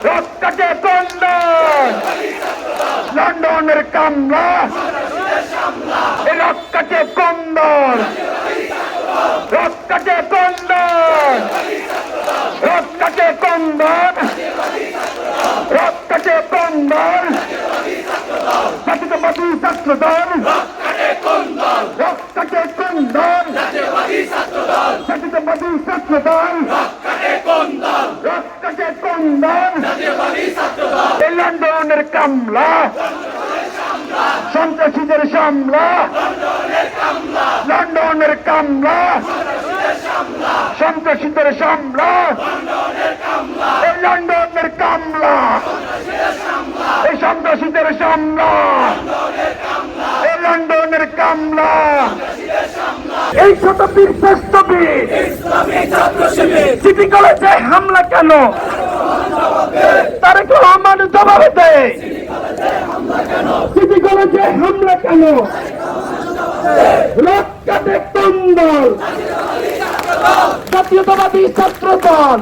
রক্তকে কন্দন লন্ডনের কামলা এই রক্তকে কন্দন রক্তকে কন্দন রক্তকে কন্দন রক্তকে কন্দন জাতীয়তাবাদী ছাত্রদল রক্তকে কন্দন জাতীয়তাবাদী ছাত্রদল রক্তকে কন্দন এই লন্ডনের কামলা সন্ত্রাসীদের সামলা লন্ডনের কামলা সন্ত্রাসীদের সামলা এই লন্ডনের কামলা এই সন্ত্রাসীদের সামলা এই লন্ডনের কামলা এই শতাব্দীর শ্রেষ্ঠ বীর সিটি কলেজে হামলা কেন তারেক রহমান জবাব দেয় সিটি কলেজে হামলা কেন রক্তকে কন্দন জাতীয়তাবাদী ছাত্রদল